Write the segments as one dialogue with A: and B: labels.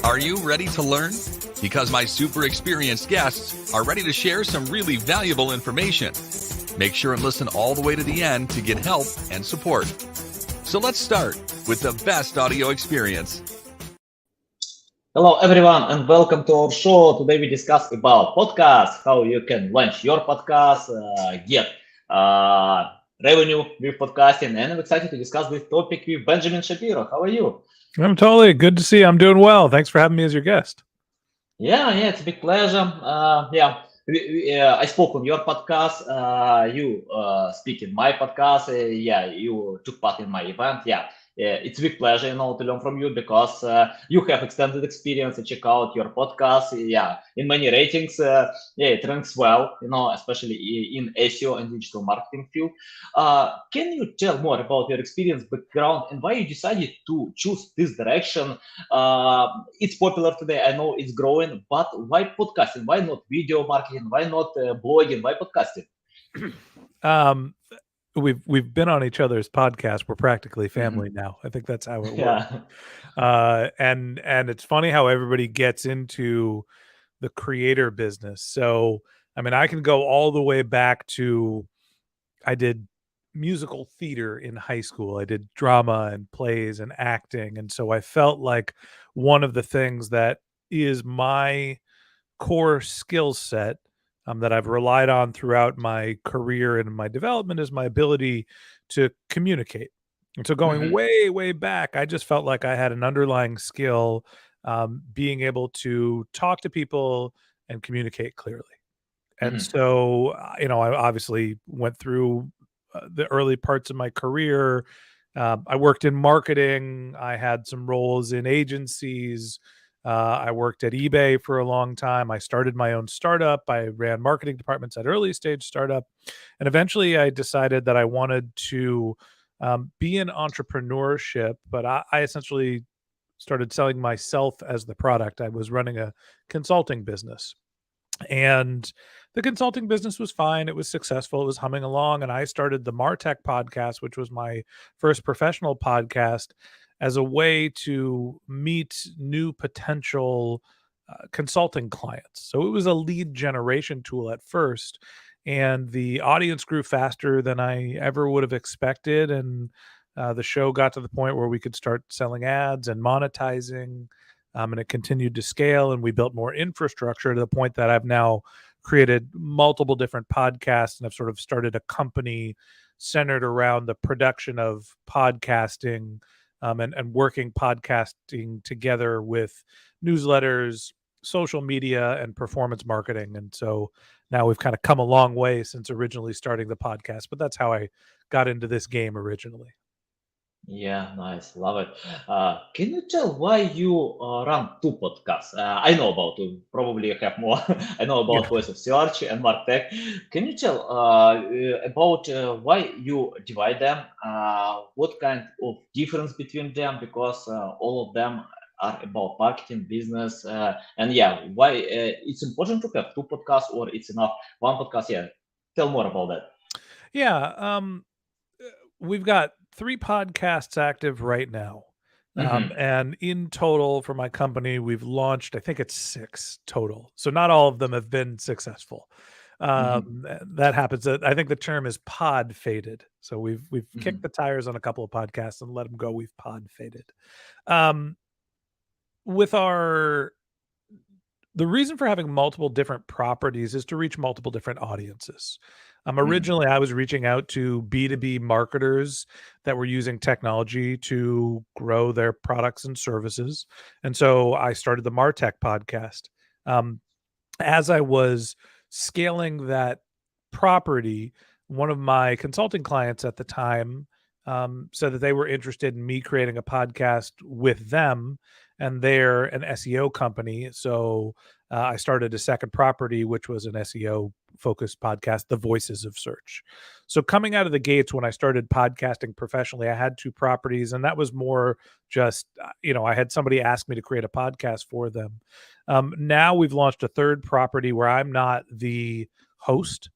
A: Are you ready to learn? Because my super experienced guests are ready to share some really valuable information. Make sure and listen all the way to the end to get help and support. So let's start with the best audio experience.
B: Hello everyone and welcome to our show. Today we discuss about podcasts, how you can launch your podcast, get revenue with podcasting, and I'm excited to discuss this topic with Benjamin Shapiro. How are you?
C: I'm totally good to see you. I'm doing well. Thanks for having me as your guest.
B: Yeah, it's a big pleasure. I spoke on your podcast. You speak in my podcast. You took part in my event. It's a big pleasure, to learn from you because you have extended experience. And check out your podcast. In many ratings, it ranks well. Especially in SEO and digital marketing field. Can you tell more about your experience, background, and why you decided to choose this direction? It's popular today. I know it's growing, but why podcasting? Why not video marketing? Why not blogging? Why podcasting?
C: We've been on each other's podcast. We're practically family now. I think that's how it works. And it's funny how everybody gets into the creator business. So, I mean, I can go all the way back to I did musical theater in high school. I did drama and plays and acting. And so I felt like one of the things that is my core skill set that I've relied on throughout my career and my development is my ability to communicate. And so going way, way back, I just felt like I had an underlying skill being able to talk to people and communicate clearly. And so, I obviously went through the early parts of my career. I worked in marketing. I had some roles in agencies. I worked at eBay for a long time. I started my own startup. I ran marketing departments at early stage startup. And eventually I decided that I wanted to be in entrepreneurship, but I essentially started selling myself as the product. I was running a consulting business. And the consulting business was fine. It was successful. It was humming along. And I started the Martech podcast, which was my first professional podcast, as a way to meet new potential consulting clients. So it was a lead generation tool at first. And the audience grew faster than I ever would have expected. And the show got to the point where we could start selling ads and monetizing. And it continued to scale, and we built more infrastructure to the point that I've now created multiple different podcasts, and I've sort of started a company centered around the production of podcasting and working podcasting together with newsletters, social media, and performance marketing. And so now we've kind of come a long way since originally starting the podcast, but that's how I got into this game originally.
B: Yeah, nice, love it. Can you tell why you run two podcasts? I know about you. Probably you have more. I know about Voice of Search and MarTech. Can you tell about why you divide them? What kind of difference between them? Because all of them are about marketing, business, and why it's important to have two podcasts or it's enough one podcast? Yeah, tell more about that.
C: Yeah, we've got 3 podcasts active right now. And in total for my company, we've launched, I think it's 6 total. So not all of them have been successful. That happens. I think the term is pod faded. So we've kicked the tires on a couple of podcasts and let them go. We've pod faded. The reason for having multiple different properties is to reach multiple different audiences. Originally, I was reaching out to B2B marketers that were using technology to grow their products and services. And so I started the MarTech podcast. As I was scaling that property, one of my consulting clients at the time said that they were interested in me creating a podcast with them, and they're an SEO company. So I started a second property, which was an SEO focused podcast, The Voices of Search. So coming out of the gates, when I started podcasting professionally, I had 2 properties, and that was more just, I had somebody ask me to create a podcast for them. Now we've launched a third property where I'm not the host.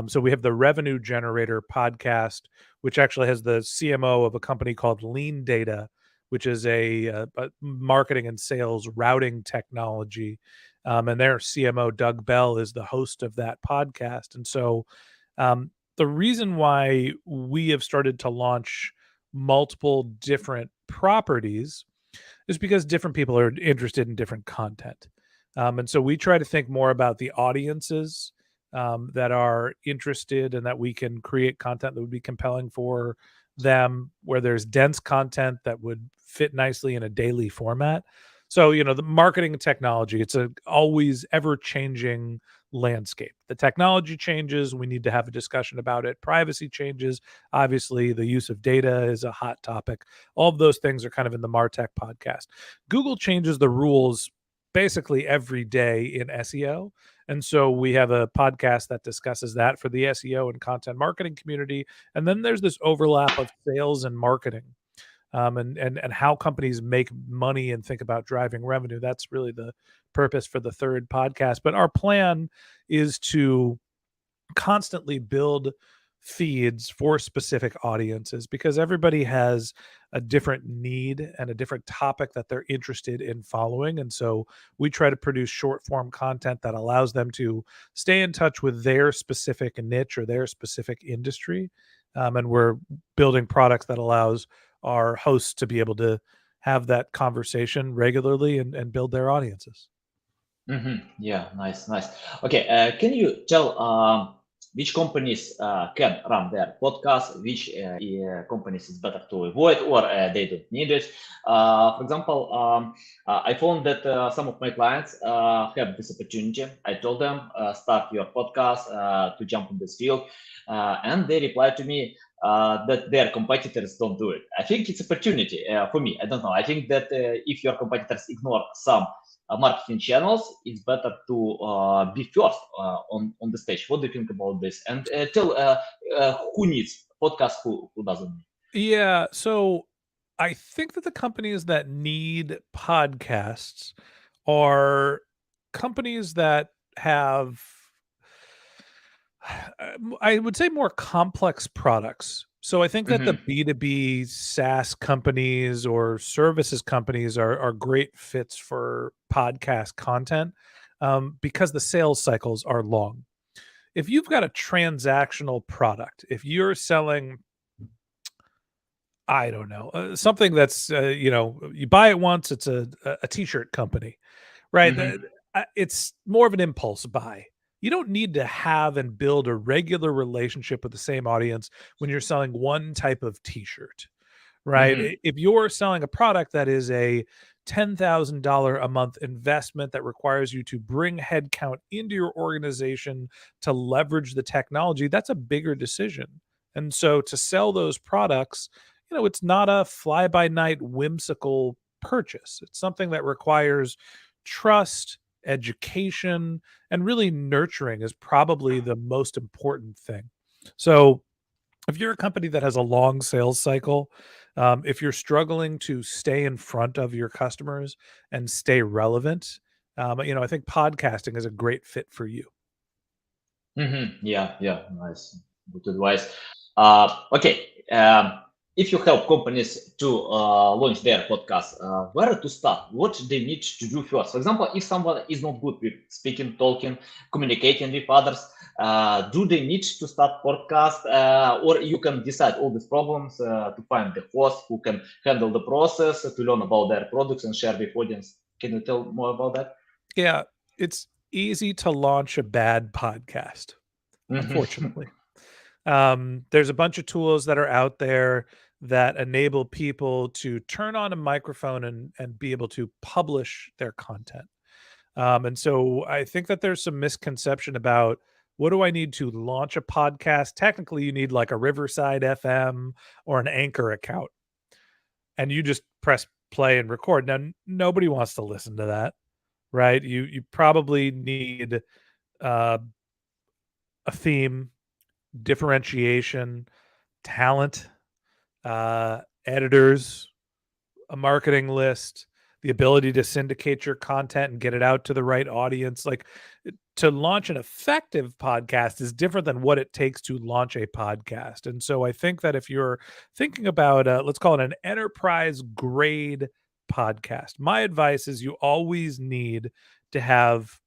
C: So we have the Revenue Generator podcast, which actually has the CMO of a company called Lean Data, which is a marketing and sales routing technology. And their CMO, Doug Bell, is the host of that podcast. And so the reason why we have started to launch multiple different properties is because different people are interested in different content. And so we try to think more about the audiences that are interested and that we can create content that would be compelling for them, where there's dense content that would fit nicely in a daily format. So, the marketing and technology, it's a always ever changing landscape. The technology changes. We need to have a discussion about it. Privacy changes. Obviously, the use of data is a hot topic. All of those things are kind of in the Martech podcast. Google changes the rules basically every day in SEO. And so we have a podcast that discusses that for the SEO and content marketing community. And then there's this overlap of sales and marketing, and how companies make money and think about driving revenue. That's really the purpose for the third podcast. But our plan is to constantly build feeds for specific audiences, because everybody has a different need and a different topic that they're interested in following. And so we try to produce short form content that allows them to stay in touch with their specific niche or their specific industry. And we're building products that allows our hosts to be able to have that conversation regularly and build their audiences.
B: Yeah, nice, nice. Okay, can you tell which companies can run their podcast, which companies is better to avoid, or they don't need it? For example, I found that some of my clients have this opportunity. I told them, start your podcast to jump in this field, and they replied to me that their competitors don't do it. I think it's opportunity for me. I don't know. I think that if your competitors ignore some marketing channels, it's better to be first on the stage. What do you think about this? And tell who needs podcast, who doesn't need.
C: Yeah, so I think that the companies that need podcasts are companies that have, I would say, more complex products. So I think that the B2B SaaS companies or services companies are great fits for podcast content, because the sales cycles are long. If you've got a transactional product, if you're selling, I don't know, something that's, you buy it once, it's a t-shirt company, right? It's more of an impulse buy. You don't need to have and build a regular relationship with the same audience when you're selling one type of t-shirt, right? If you're selling a product that is a $10,000 a month investment that requires you to bring headcount into your organization to leverage the technology, that's a bigger decision. And so to sell those products, it's not a fly by night whimsical purchase. It's something that requires trust, education, and really nurturing is probably the most important thing. So if you're a company that has a long sales cycle, if you're struggling to stay in front of your customers and stay relevant, I think podcasting is a great fit for you.
B: Yeah, yeah, nice, good advice. Okay, if you help companies to launch their podcast, where to start? What they need to do first? For example, if someone is not good with speaking, talking, communicating with others, do they need to start podcast, or you can decide all these problems to find the host who can handle the process, to learn about their products and share with audience? Can you tell more about that?
C: Yeah, it's easy to launch a bad podcast, unfortunately. There's a bunch of tools that are out there that enable people to turn on a microphone and be able to publish their content. And so I think that there's some misconception about, what do I need to launch a podcast? Technically, you need like a Riverside FM or an Anchor account, and you just press play and record. Now, nobody wants to listen to that, right? You probably need uh, a theme, differentiation, talent, editors, a marketing list, the ability to syndicate your content and get it out to the right audience. Like, to launch an effective podcast is different than what it takes to launch a podcast. And so I think that if you're thinking about, let's call it an enterprise grade podcast, my advice is you always need to have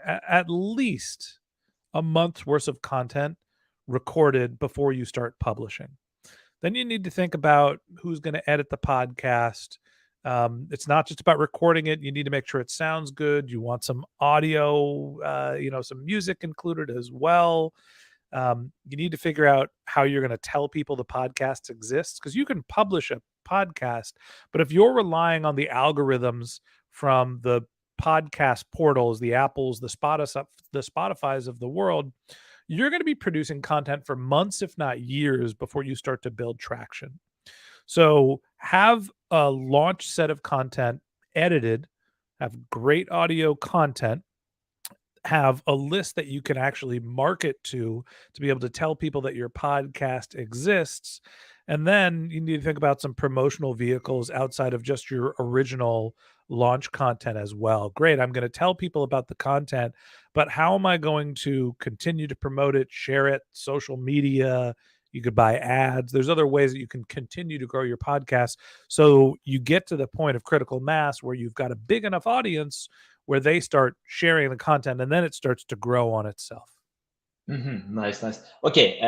C: at least a month's worth of content recorded before you start publishing. Then you need to think about who's going to edit the podcast. It's not just about recording it. You need to make sure it sounds good. You want some audio, some music included as well. You need to figure out how you're going to tell people the podcast exists, because you can publish a podcast, but if you're relying on the algorithms from the podcast portals, the Apples, the Spotify's of the world, you're going to be producing content for months, if not years, before you start to build traction. So have a launch set of content edited, have great audio content, have a list that you can actually market to be able to tell people that your podcast exists. And then you need to think about some promotional vehicles outside of just your original launch content as well. Great, I'm going to tell people about the content, but how am I going to continue to promote it, share it, social media? You could buy ads. There's other ways that you can continue to grow your podcast, so you get to the point of critical mass where you've got a big enough audience where they start sharing the content, and then it starts to grow on itself.
B: Nice, nice. Okay,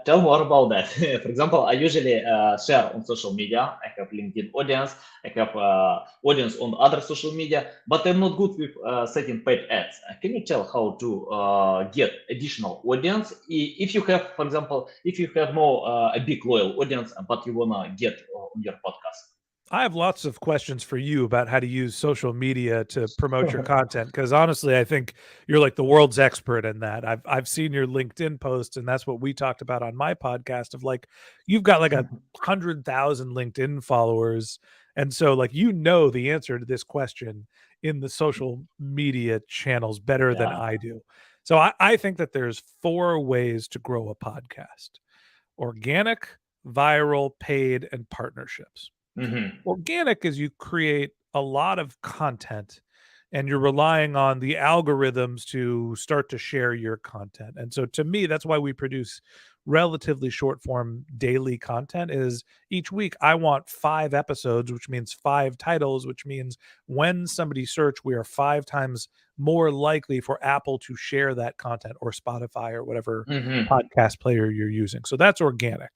B: tell more about that. For example, I usually share on social media. I have LinkedIn audience. I have audience on other social media, but I'm not good with setting paid ads. Can you tell how to get additional audience? If you have, for example, if you have more a big loyal audience, but you wanna get on your podcast.
C: I have lots of questions for you about how to use social media to promote your content, because honestly, I think you're like the world's expert in that. I've seen your LinkedIn posts, and that's what we talked about on my podcast, of like, you've got like 100,000 LinkedIn followers. And so like, the answer to this question in the social media channels better than
B: Yeah.
C: I do. So I think that there's 4 ways to grow a podcast: organic, viral, paid, and partnerships. Organic is you create a lot of content and you're relying on the algorithms to start to share your content. And so to me, that's why we produce relatively short form daily content. Is each week I want 5 episodes, which means 5 titles, which means when somebody search, we are 5 times more likely for Apple to share that content, or Spotify, or whatever podcast player you're using. So that's organic.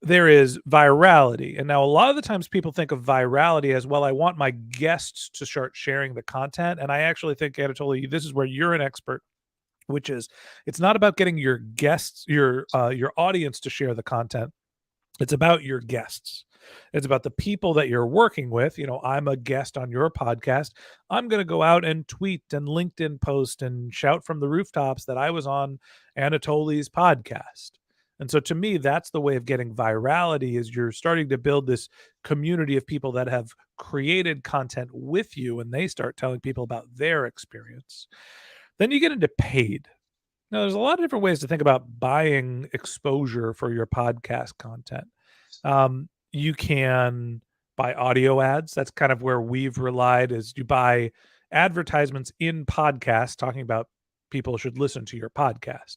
C: There is virality. And now a lot of the times people think of virality as, well, I want my guests to start sharing the content. And I actually think, Anatoly, this is where you're an expert, which is, it's not about getting your guests, your audience to share the content. It's about your guests. It's about the people that you're working with. I'm a guest on your podcast. I'm going to go out and tweet and LinkedIn post and shout from the rooftops that I was on Anatoly's podcast. And so to me, that's the way of getting virality, is you're starting to build this community of people that have created content with you, and they start telling people about their experience. Then you get into paid. Now, there's a lot of different ways to think about buying exposure for your podcast content. You can buy audio ads. That's kind of where we've relied, is you buy advertisements in podcasts talking about people should listen to your podcast.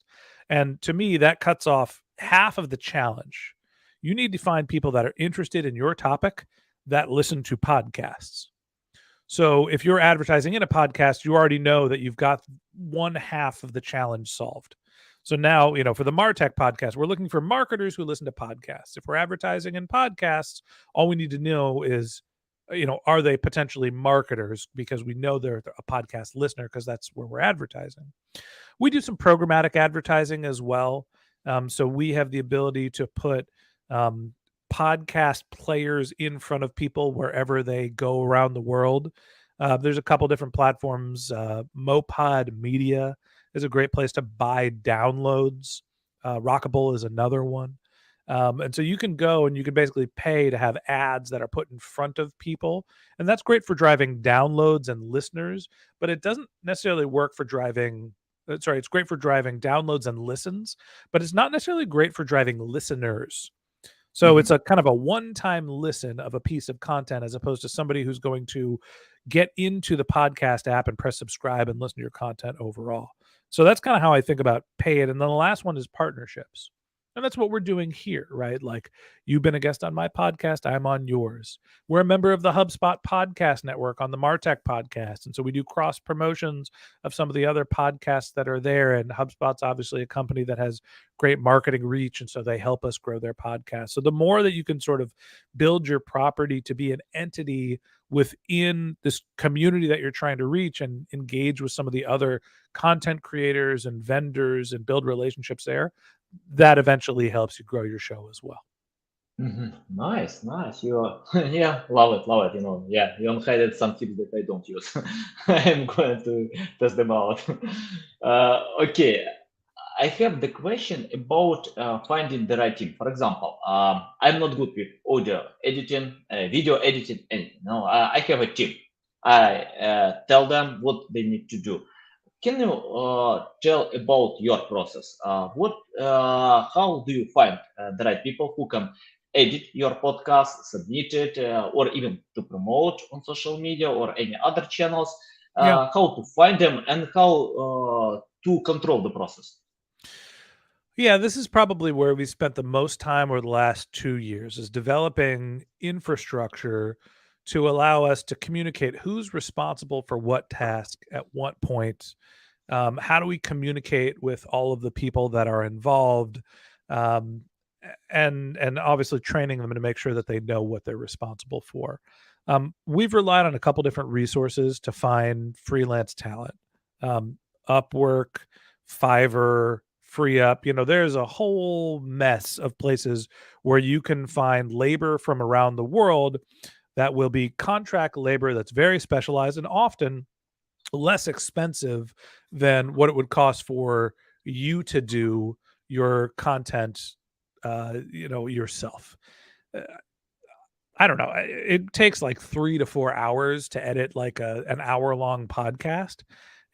C: And to me, that cuts off half of the challenge. You need to find people that are interested in your topic that listen to podcasts. So if you're advertising in a podcast, you already know that you've got 1/2 of the challenge solved. So now, for the Martech podcast, we're looking for marketers who listen to podcasts. If we're advertising in podcasts, all we need to know is, are they potentially marketers? Because we know they're a podcast listener, because that's where we're advertising. We do some programmatic advertising as well. So we have the ability to put podcast players in front of people wherever they go around the world. There's a couple different platforms. Mopod Media is a great place to buy downloads. Rockable is another one. And so you can go and you can basically pay to have ads that are put in front of people. And that's great for driving downloads and listeners, but it doesn't necessarily work for driving. It's great for driving downloads and listens, but it's not necessarily great for driving listeners. So it's a kind of a one-time listen of a piece of content as opposed to somebody who's going to get into the podcast app and press subscribe and listen to your content overall. So that's kind of how I think about pay it. And then the last one is partnerships. And that's what we're doing here, right? Like you've been a guest on my podcast, I'm on yours. We're a member of the HubSpot podcast network on the Martech podcast. And so we do cross promotions of some of the other podcasts that are there. And HubSpot's obviously a company that has great marketing reach. And so they help us grow their podcast. So the more that you can sort of build your property to be an entity within this community that you're trying to reach and engage with some of the other content creators and vendors and build relationships there, that eventually helps you grow your show as well.
B: Nice. You yeah, love it. Yeah, you highlighted some tips that I don't use. I'm going to test them out. Okay, I have the question about finding the right team. For example, I'm not good with audio editing, video editing, anything. No, I have a team. I tell them what they need to do. Can you tell about your process? How do you find the right people who can edit your podcast, submit it, or even to promote on social media or any other channels?
C: Yeah.
B: How to find them and how to control the process?
C: Yeah, this is probably where we spent the most time over the last 2 years is developing infrastructure to allow us to communicate who's responsible for what task at what point. How do we communicate with all of the people that are involved, um, and obviously training them to make sure that they know what they're responsible for. We've relied on a couple different resources to find freelance talent. Upwork, Fiverr, Free Up. There's a whole mess of places where you can find labor from around the world that will be contract labor that's very specialized and often less expensive than what it would cost for you to do your content, yourself. Uh, I don't know. It takes like 3 to 4 hours to edit like an hour-long podcast,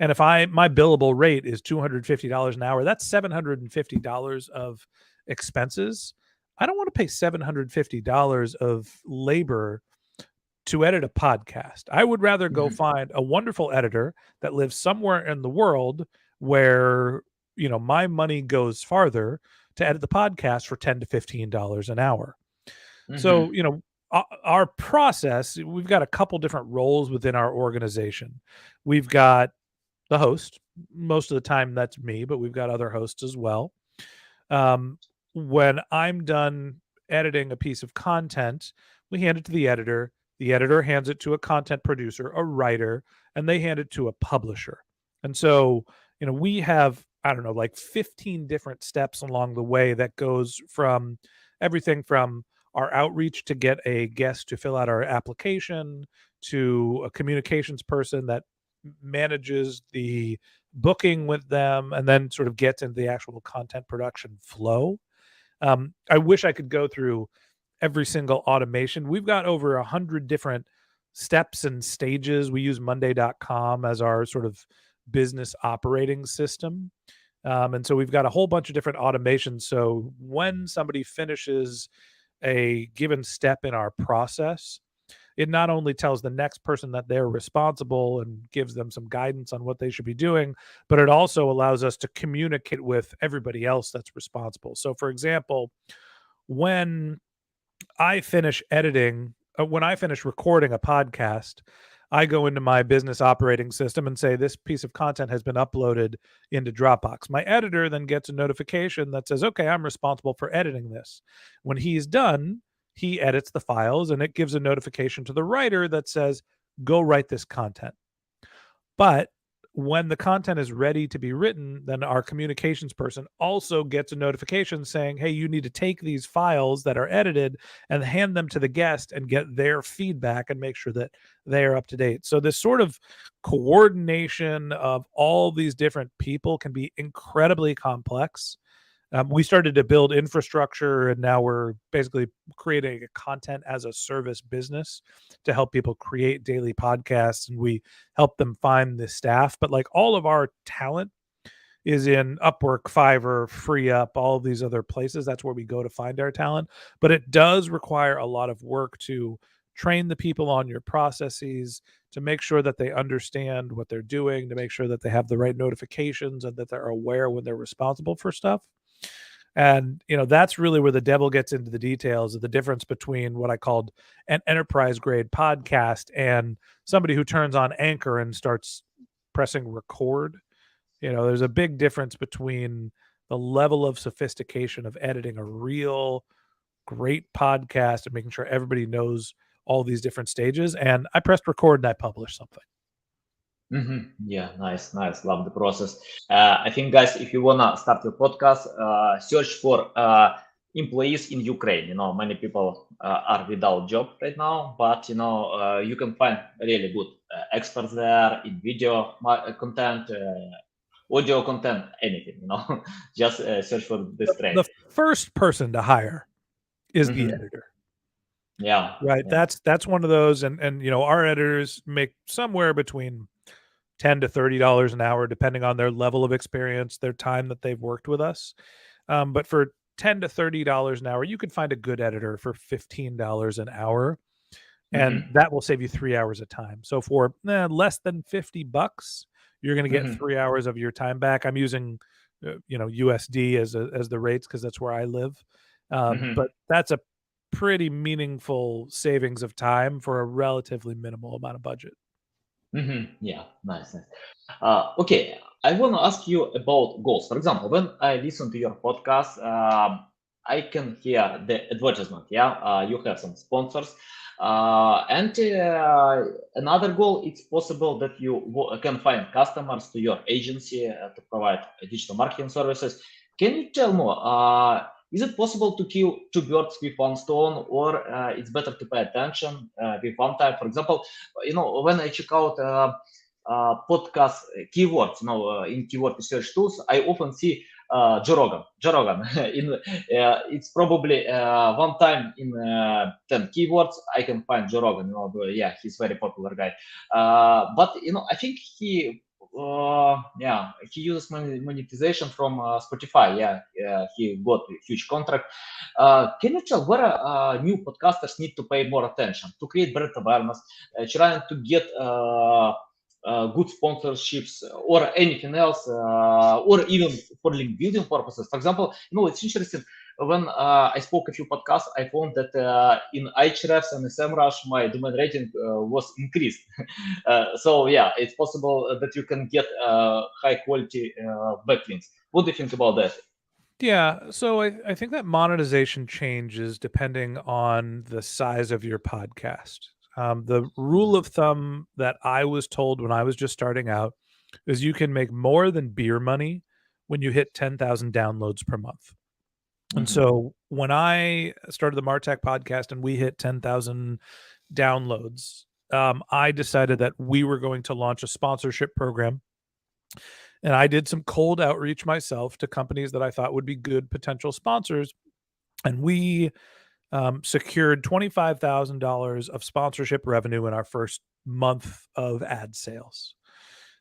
C: and if my billable rate is $250 an hour, that's $750 of expenses. I don't wanna pay $750 of labor to edit a podcast. I would rather go find a wonderful editor that lives somewhere in the world where, my money goes farther to edit the podcast for $10 to $15 an hour. So, our process, we've got a couple different roles within our organization. We've got the host. Most of the time that's me, but we've got other hosts as well. When I'm done editing a piece of content, we hand it to the editor. The editor hands it to a content producer, a writer, and they hand it to a publisher. And so, we have, I don't know, like 15 different steps along the way that goes from everything from our outreach to get a guest to fill out our application to a communications person that manages the booking with them and then sort of gets into the actual content production flow. I wish I could go through every single automation. We've got over 100 different steps and stages. We use monday.com as our sort of business operating system. And so we've got a whole bunch of different automations. So when somebody finishes a given step in our process, it not only tells the next person that they're responsible and gives them some guidance on what they should be doing, but it also allows us to communicate with everybody else that's responsible. So, for example, when I finish when I finish recording a podcast, I go into my business operating system and say, this piece of content has been uploaded into Dropbox. My editor then gets a notification that says, okay, I'm responsible for editing this. When he's done, he edits the files and it gives a notification to the writer that says, go write this content. But when the content is ready to be written, then our communications person also gets a notification saying, hey, you need to take these files that are edited and hand them to the guest and get their feedback and make sure that they are up to date. So this sort of coordination of all these different people can be incredibly complex. We started to build infrastructure and now we're basically creating a content as a service business to help people create daily podcasts, and we help them find the staff. But like all of our talent is in Upwork, Fiverr, FreeUp, all of these other places. That's where we go to find our talent. But it does require a lot of work to train the people on your processes, to make sure that they understand what they're doing, to make sure that they have the right notifications and that they're aware when they're responsible for stuff. And that's really where the devil gets into the details of the difference between what I called an enterprise grade podcast and somebody who turns on Anchor and starts pressing record. There's a big difference between the level of sophistication of editing a real great podcast and making sure everybody knows all these different stages. And I pressed record and I published something.
B: Yeah, nice. Love the process. I think, guys, if you wanna start your podcast, search for employees in Ukraine. Many people are without job right now, but you can find really good experts there in video content, audio content, anything. Just search for this trade.
C: The first person to hire is the editor.
B: Yeah.
C: Right.
B: Yeah.
C: That's one of those, and our editors make somewhere between $10 to $30 an hour, depending on their level of experience, their time that they've worked with us. But for $10 to $30 an hour, you could find a good editor for $15 an hour, and that will save you 3 hours of time. So for less than $50, you're going to get 3 hours of your time back. I'm using, USD as the rates because that's where I live. But that's a pretty meaningful savings of time for a relatively minimal amount of budget.
B: Yeah, nice. Okay, I want to ask you about goals. For example, when I listen to your podcast, I can hear the advertisement. Yeah, you have some sponsors, and another goal. It's possible that you can find customers to your agency to provide digital marketing services. Can you tell more? Is it possible to kill two birds with one stone, or it's better to pay attention with one type? For example, when I check out podcast keywords, in keyword research tools, I often see Joe Rogan. It's probably one time in 10 keywords I can find Joe Rogan. Yeah, he's very popular guy. But I think he uses monetization from Spotify. He got a huge contract. Can you tell where new podcasters need to pay more attention to create brand awareness, trying to get good sponsorships or anything else, or even for link building purposes? For example, it's interesting. When I spoke a few podcasts, I found that in Ahrefs and SEMrush, my domain rating was increased. So yeah, it's possible that you can get high quality backlinks. What do you think about that?
C: Yeah, so I think that monetization changes depending on the size of your podcast. The rule of thumb that I was told when I was just starting out is you can make more than beer money when you hit 10,000 downloads per month. And so when I started the Martech podcast and we hit 10,000 downloads, I decided that we were going to launch a sponsorship program. And I did some cold outreach myself to companies that I thought would be good potential sponsors. And we secured $25,000 of sponsorship revenue in our first month of ad sales.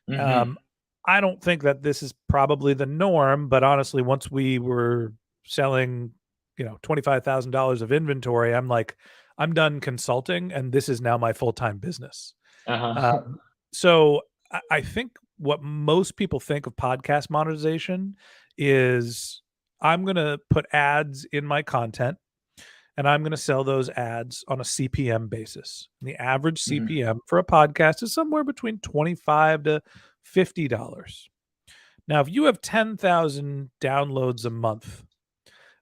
C: I don't think that this is probably the norm, but honestly, once we were selling, $25,000 of inventory, I'm like, I'm done consulting, and this is now my full-time business. So I think what most people think of podcast monetization is I'm going to put ads in my content and I'm going to sell those ads on a CPM basis. And the average CPM for a podcast is somewhere between $25 to $50. Now, if you have 10,000 downloads a month,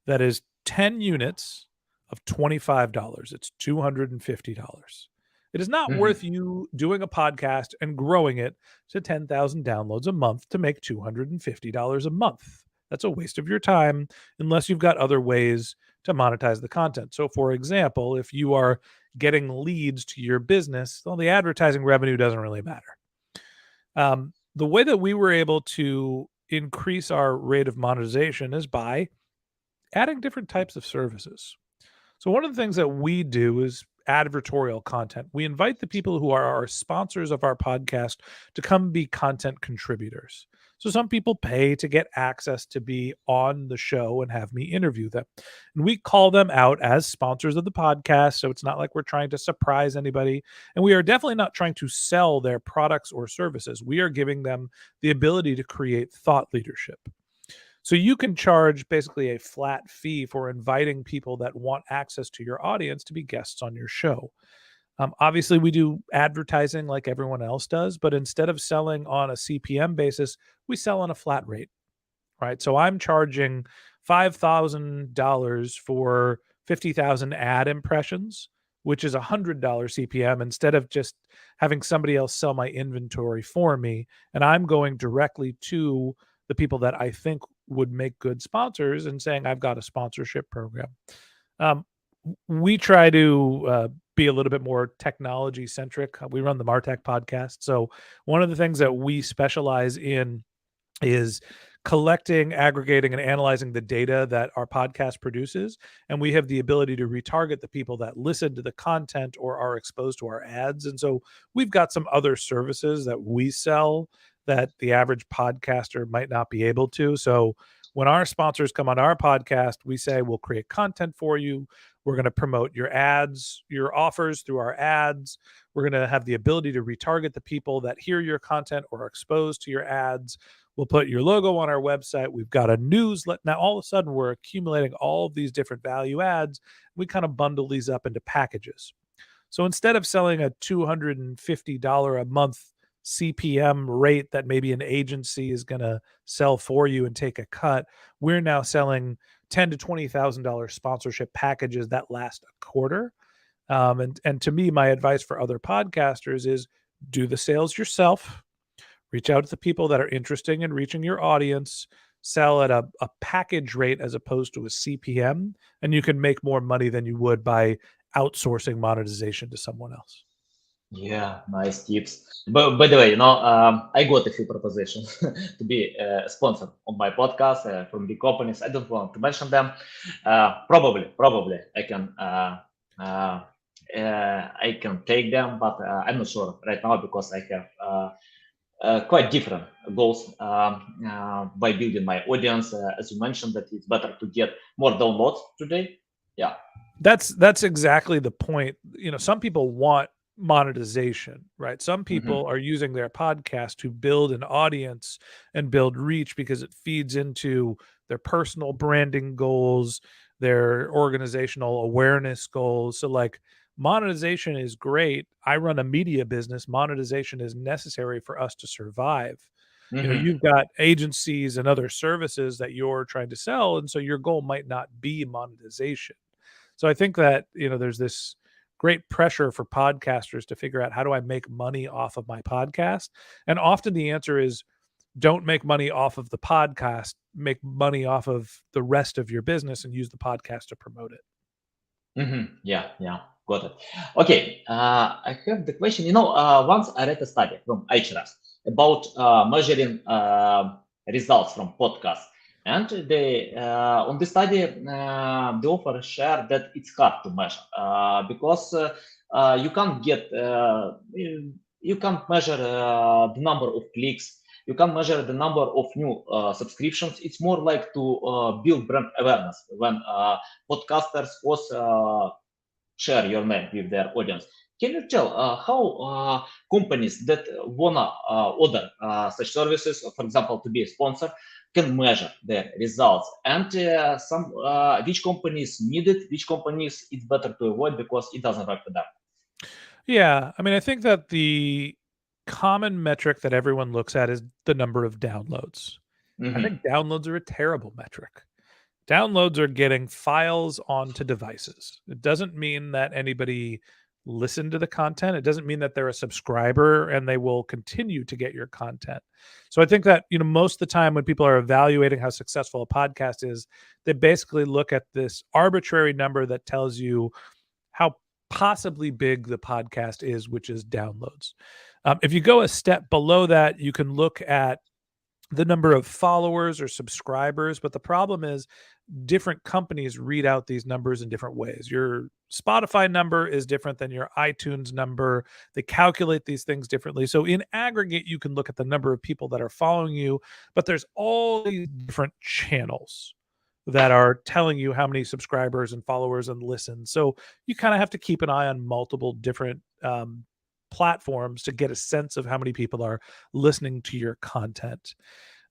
C: that is 10 units of $25. It's $250. It is not worth you doing a podcast and growing it to 10,000 downloads a month to make $250 a month. That's a waste of your time unless you've got other ways to monetize the content. So, for example, if you are getting leads to your business, well, the advertising revenue doesn't really matter. The way that we were able to increase our rate of monetization is by adding different types of services. So one of the things that we do is advertorial content. We invite the people who are our sponsors of our podcast to come be content contributors. So some people pay to get access to be on the show and have me interview them. And we call them out as sponsors of the podcast. So it's not like we're trying to surprise anybody. And we are definitely not trying to sell their products or services. We are giving them the ability to create thought leadership. So you can charge basically a flat fee for inviting people that want access to your audience to be guests on your show. Obviously, we do advertising like everyone else does, but instead of selling on a CPM basis, we sell on a flat rate, right? So I'm charging $5,000 for 50,000 ad impressions, which is $100 CPM, instead of just having somebody else sell my inventory for me. And I'm going directly to the people that I think would make good sponsors and saying, I've got a sponsorship program. We try to be a little bit more technology centric. We run the Martech podcast. So one of the things that we specialize in is collecting, aggregating, and analyzing the data that our podcast produces. And we have the ability to retarget the people that listen to the content or are exposed to our ads. And so we've got some other services that we sell that the average podcaster might not be able to. So when our sponsors come on our podcast, we say we'll create content for you. We're going to promote your ads, your offers through our ads. We're going to have the ability to retarget the people that hear your content or are exposed to your ads. We'll put your logo on our website. We've got a newsletter. Now, all of a sudden, we're accumulating all of these different value adds. We kind of bundle these up into packages. So instead of selling a $250 a month CPM rate that maybe an agency is going to sell for you and take a cut, we're now selling $10,000 to $20,000 sponsorship packages that last a quarter. And to me, my advice for other podcasters is do the sales yourself. Reach out to the people that are interested in reaching your audience, sell at a package rate as opposed to a CPM, and you can make more money than you would by outsourcing monetization to someone else.
B: Yeah, nice tips. But by the way, I got a few propositions to be a sponsor on my podcast from big companies. I don't want to mention them. Probably I can take them, but I'm not sure right now because I have quite different goals by building my audience. As you mentioned, that it's better to get more downloads today. Yeah.
C: That's exactly the point. Some people want monetization, right? Some people are using their podcast to build an audience and build reach because it feeds into their personal branding goals, their organizational awareness goals. So like monetization is great. I run a media business. Monetization is necessary for us to survive. You've got agencies and other services that you're trying to sell, and so your goal might not be monetization. So I think that, there's this great pressure for podcasters to figure out, how do I make money off of my podcast? And often the answer is, don't make money off of the podcast, make money off of the rest of your business and use the podcast to promote it.
B: Yeah, got it. Okay, I have the question. Once I read a study from HRS about measuring results from podcasts, and they on the study, the author shared that it's hard to measure because you can't you can't measure the number of clicks. You can't measure the number of new subscriptions. It's more like to build brand awareness when podcasters also share your name with their audience. Can you tell how companies that wanna order such services, for example, to be a sponsor, can measure their results, and some which companies need it, which companies it's better to avoid because it doesn't work for them?
C: Yeah. I mean, I think that the common metric that everyone looks at is the number of downloads. I think downloads are a terrible metric. Downloads are getting files onto devices. It doesn't mean that anybody listened to the content. It doesn't mean that they're a subscriber and they will continue to get your content. So I think that, most of the time when people are evaluating how successful a podcast is, they basically look at this arbitrary number that tells you how possibly big the podcast is, which is downloads. If you go a step below that, you can look at the number of followers or subscribers. But the problem is different companies read out these numbers in different ways. Your Spotify number is different than your iTunes number. They calculate these things differently. So in aggregate, you can look at the number of people that are following you, but there's all these different channels that are telling you how many subscribers and followers and listens. So you kind of have to keep an eye on multiple different platforms to get a sense of how many people are listening to your content.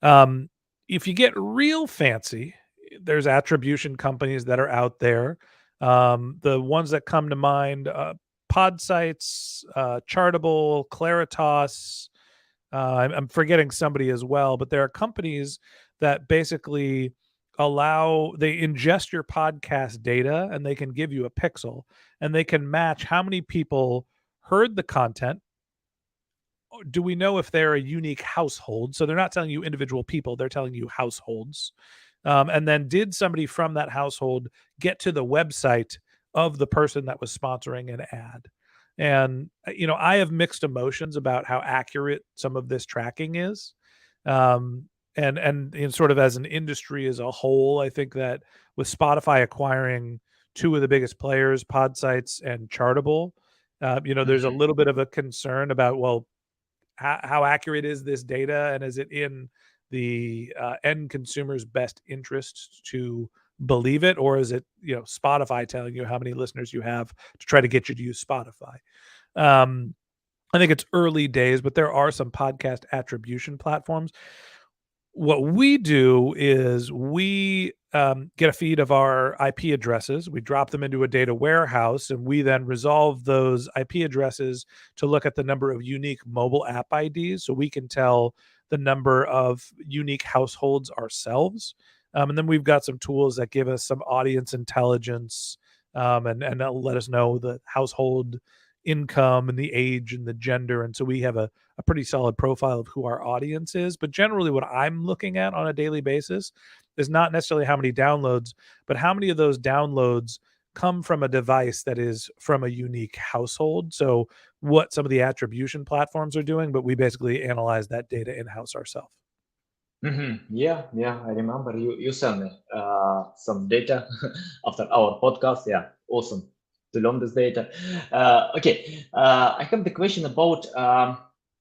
C: If you get real fancy, there's attribution companies that are out there. The ones that come to mind, Podsites, Chartable, Claritas. I'm forgetting somebody as well, but there are companies that basically they ingest your podcast data and they can give you a pixel and they can match how many people heard the content. Do we know if they're a unique household? So they're not telling you individual people, they're telling you households. And then did somebody from that household get to the website of the person that was sponsoring an ad? And, I have mixed emotions about how accurate some of this tracking is. And sort of as an industry as a whole, I think that with Spotify acquiring two of the biggest players, Podsites and Chartable, there's a little bit of a concern about, well, how accurate is this data, and is it in the end consumer's best interest to believe it, or is it Spotify telling you how many listeners you have to try to get you to use Spotify? I think it's early days, but there are some podcast attribution platforms. What we do is we get a feed of our IP addresses. We drop them into a data warehouse, and we then resolve those IP addresses to look at the number of unique mobile app IDs, so we can tell the number of unique households ourselves. And then we've got some tools that give us some audience intelligence, and let us know the household income and the age and the gender. And so we have a pretty solid profile of who our audience is. But generally, what I'm looking at on a daily basis is not necessarily how many downloads, but how many of those downloads come from a device that is from a unique household. So what some of the attribution platforms are doing, but we basically analyze that data in-house ourselves.
B: Yeah, I remember you sent me some data after our podcast. Yeah, awesome to learn this data. Okay, I have the question about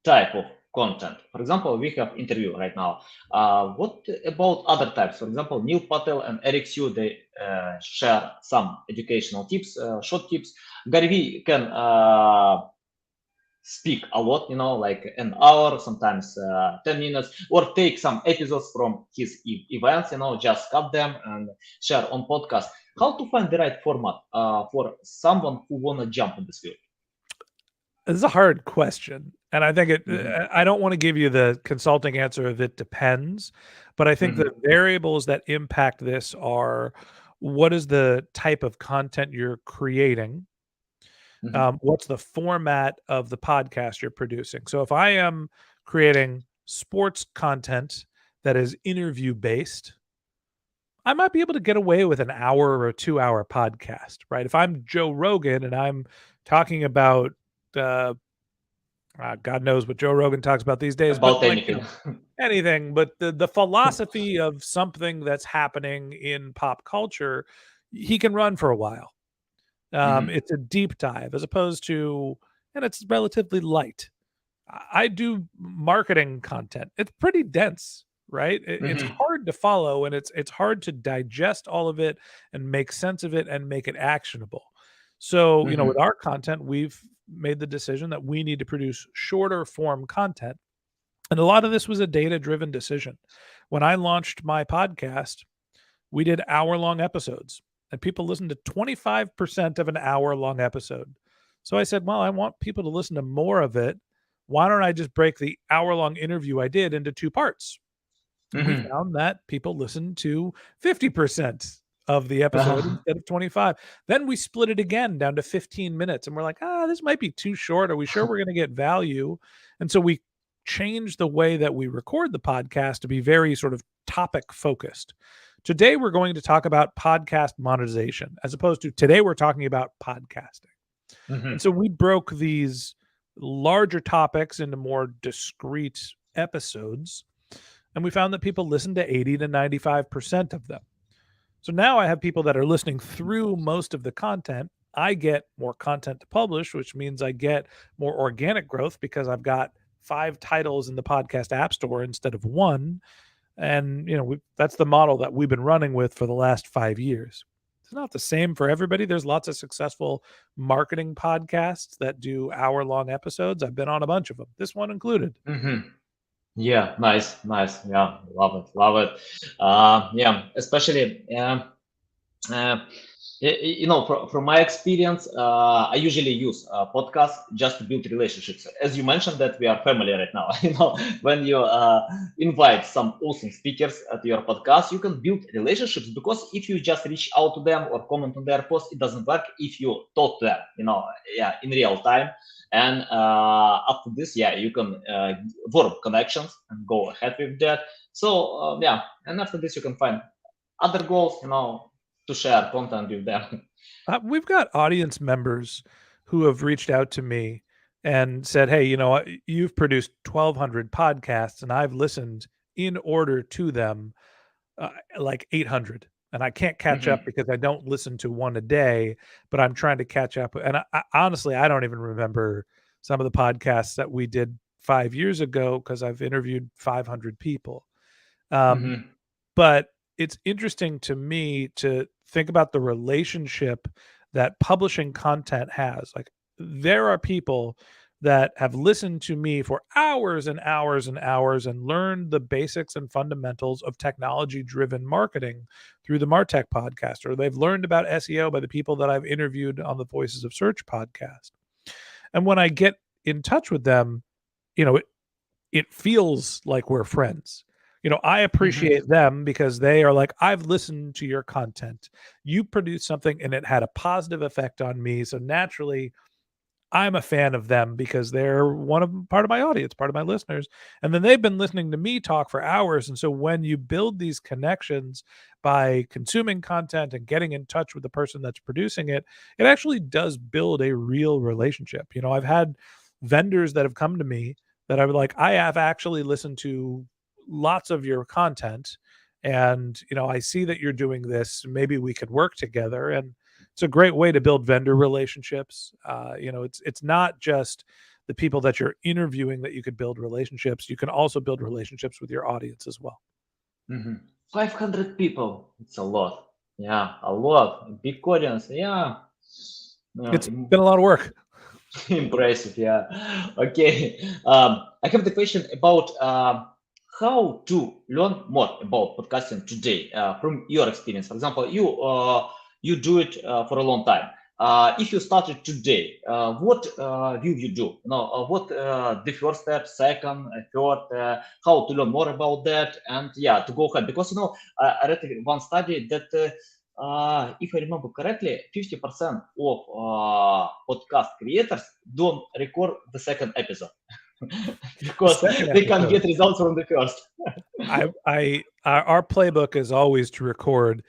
B: type of content. For example, we have interview right now. What about other types? For example, Neil Patel and Eric Sue, they share some educational tips, short tips. Gary Vee can speak a lot, like an hour, sometimes 10 minutes, or take some episodes from his events, just cut them and share on podcast. How to find the right format for someone who want to jump in this field?
C: This is a hard question. And I think I don't want to give you the consulting answer of it depends, but I think the variables that impact this are, what is the type of content you're creating? What's the format of the podcast you're producing? So if I am creating sports content that is interview based, I might be able to get away with an hour or a 2-hour podcast, right? If I'm Joe Rogan and I'm talking about, God knows what Joe Rogan talks about these days,
B: About
C: but
B: anything.
C: anything, but the philosophy of something that's happening in pop culture, he can run for a while. It's a deep dive as opposed to, and it's relatively light. I do marketing content. It's pretty dense, right? It's hard to follow, and it's hard to digest all of it and make sense of it and make it actionable. So, with our content, we've made the decision that we need to produce shorter form content. And a lot of this was a data-driven decision. When I launched my podcast, we did hour-long episodes, and people listened to 25% of an hour-long episode. So I said, well, I want people to listen to more of it. Why don't I just break the hour-long interview I did into 2 parts? We found that people listened to 50% of the episode instead of 25. Then we split it again down to 15 minutes, and we're like, this might be too short. Are we sure we're going to get value? And so we changed the way that we record the podcast to be very sort of topic focused. Today, we're going to talk about podcast monetization, as opposed to today, we're talking about podcasting. And so we broke these larger topics into more discrete episodes, and we found that people listened to 80 to 95% of them. So now I have people that are listening through most of the content. I get more content to publish, which means I get more organic growth because I've got 5 titles in the podcast app store instead of 1. And, that's the model that we've been running with for the last 5 years. It's not the same for everybody. There's lots of successful marketing podcasts that do hour-long episodes. I've been on a bunch of them, this one included.
B: Yeah, nice. Yeah, love it. Yeah, especially from my experience, I usually use podcasts just to build relationships. As you mentioned that we are family right now, when you invite some awesome speakers to your podcast, you can build relationships, because if you just reach out to them or comment on their post, it doesn't work if you talk to them, in real time. And after this, you can form connections and go ahead with that. So and after this, you can find other goals, to share content with them.
C: We've got audience members who have reached out to me and said, hey, you've produced 1,200 podcasts and I've listened in order to them like 800. And I can't catch up because I don't listen to one a day, but I'm trying to catch up. And I honestly, I don't even remember some of the podcasts that we did 5 years ago because I've interviewed 500 people. But it's interesting to me to think about the relationship that publishing content has. Like, there are people that have listened to me for hours and hours and hours and learned the basics and fundamentals of technology-driven marketing through the Martech podcast, or they've learned about SEO by the people that I've interviewed on the Voices of Search podcast. And when I get in touch with them, it feels like we're friends. I appreciate them because they are like, I've listened to your content. You produced something and it had a positive effect on me. So naturally, I'm a fan of them because they're part of my audience, part of my listeners. And then they've been listening to me talk for hours. And so when you build these connections by consuming content and getting in touch with the person that's producing it, it actually does build a real relationship. I've had vendors that have come to me that I would like, I have actually listened to lots of your content, and I see that you're doing this, maybe we could work together. And it's a great way to build vendor relationships. It's not just the people that you're interviewing that you could build relationships. You can also build relationships with your audience as well.
B: 500 people, it's a lot. Yeah, a lot. Big audience. Yeah.
C: It's been a lot of work.
B: Impressive. Yeah. Okay. I have the question about how to learn more about podcasting today from your experience. For example, you do it for a long time. If you started today, what will you do? What the first step, second, third, how to learn more about that, and to go ahead, because I read one study that if I remember correctly, 50% of podcast creators don't record the second episode because they can't get results from the first.
C: Our playbook is always to record.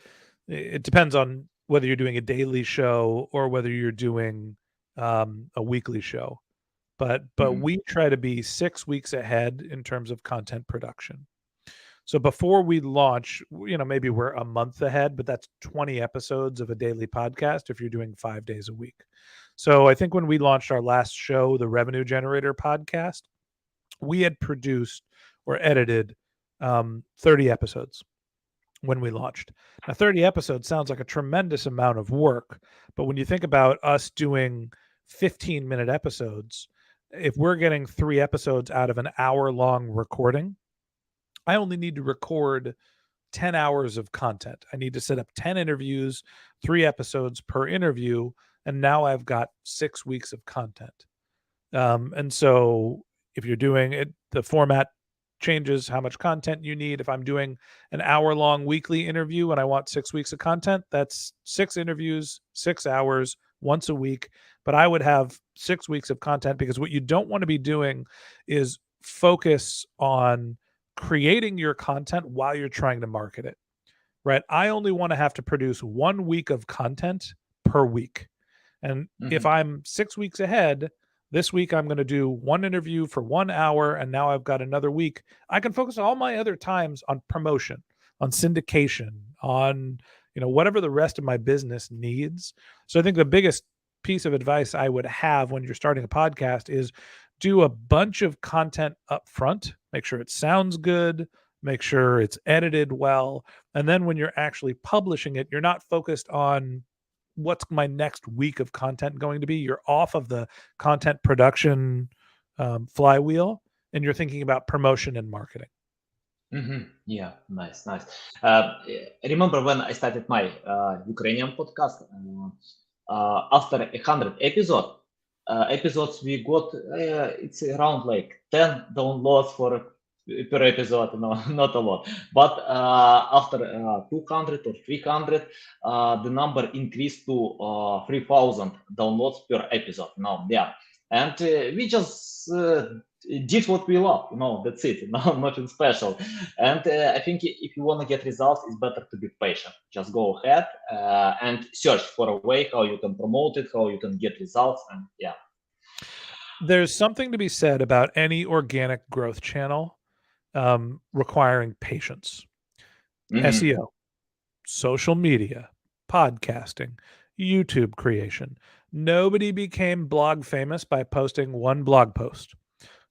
C: It depends on whether you're doing a daily show or whether you're doing a weekly show. But we try to be 6 weeks ahead in terms of content production. So before we launch, maybe we're a month ahead, but that's 20 episodes of a daily podcast if you're doing 5 days a week. So I think when we launched our last show, the Revenue Generator podcast, we had produced or edited 30 episodes when we launched. Now, 30 episodes sounds like a tremendous amount of work, but when you think about us doing 15-minute episodes, if we're getting 3 episodes out of an hour-long recording, I only need to record 10 hours of content. I need to set up 10 interviews, 3 episodes per interview, and now I've got 6 weeks of content. And so if you're doing it, the format changes how much content you need. If I'm doing an hour-long weekly interview and I want 6 weeks of content, that's 6 interviews, 6 hours, once a week. But I would have 6 weeks of content, because what you don't want to be doing is focus on creating your content while you're trying to market it, right? I only want to have to produce 1 week of content per week. And if I'm 6 weeks ahead, this week I'm going to do 1 interview for 1 hour, and now I've got another week. I can focus all my other times on promotion, on syndication, on whatever the rest of my business needs. So I think the biggest piece of advice I would have when you're starting a podcast is do a bunch of content up front, make sure it sounds good, make sure it's edited well. And then when you're actually publishing it, you're not focused on what's my next week of content going to be. You're off of the content production flywheel, and you're thinking about promotion and marketing.
B: Yeah, nice. Remember when I started my Ukrainian podcast? After 100 episodes, we got it's around like 10 downloads per episode. No, not a lot. But after 200 or 300, the number increased to 3,000 downloads per episode. And we just did what we love. That's it. Nothing special. And I think if you want to get results, it's better to be patient. Just go ahead and search for a way how you can promote it, how you can get results. And
C: there's something to be said about any organic growth channel requiring patience. SEO, social media, podcasting, YouTube creation. Nobody became blog famous by posting one blog post.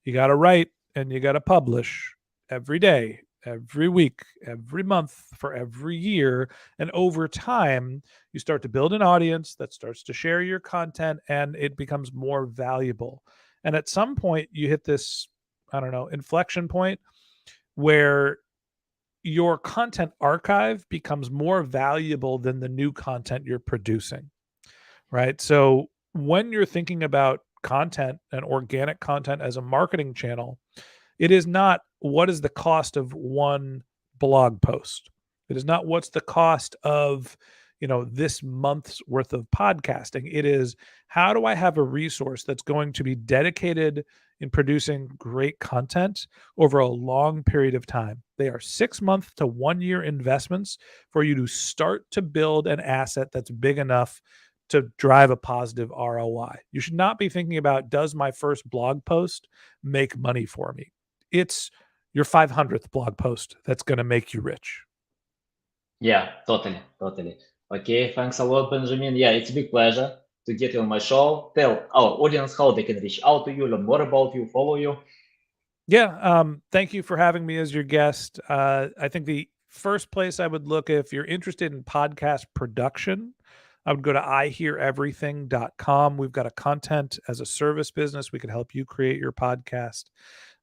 C: You got to write and you got to publish every day, every week, every month, for every year. And over time, you start to build an audience that starts to share your content, and it becomes more valuable. And at some point, you hit this, inflection point where your content archive becomes more valuable than the new content you're producing, right? So when you're thinking about content and organic content as a marketing channel, it is not what is the cost of one blog post. It is not what's the cost of, this month's worth of podcasting. It is how do I have a resource that's going to be dedicated in producing great content over a long period of time. They are 6 month to 1 year investments for you to start to build an asset that's big enough to drive a positive ROI. You should not be thinking about, does my first blog post make money for me? It's your 500th blog post that's going to make you rich.
B: Yeah, totally. Okay, thanks a lot, Benjamin. Yeah, it's a big pleasure to get you on my show. Tell our audience how they can reach out to you, learn more about you, follow you.
C: Yeah, thank you for having me as your guest. I think the first place I would look, if you're interested in podcast production, I would go to iheareverything.com. We've got a content as a service business. We can help you create your podcast.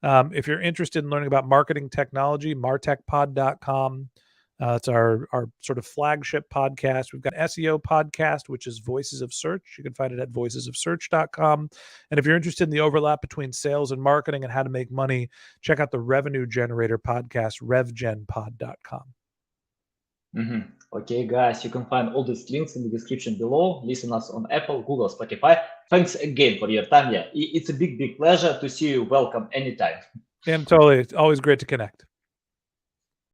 C: If you're interested in learning about marketing technology, martechpod.com. It's our sort of flagship podcast. We've got an SEO podcast, which is Voices of Search. You can find it at voicesofsearch.com. And if you're interested in the overlap between sales and marketing and how to make money, check out the Revenue Generator podcast, revgenpod.com.
B: Okay, guys, you can find all these links in the description below. Listen us on Apple, Google, Spotify. Thanks again for your time. Yeah, it's a big pleasure to see you. Welcome anytime.
C: And totally. It's always great to connect.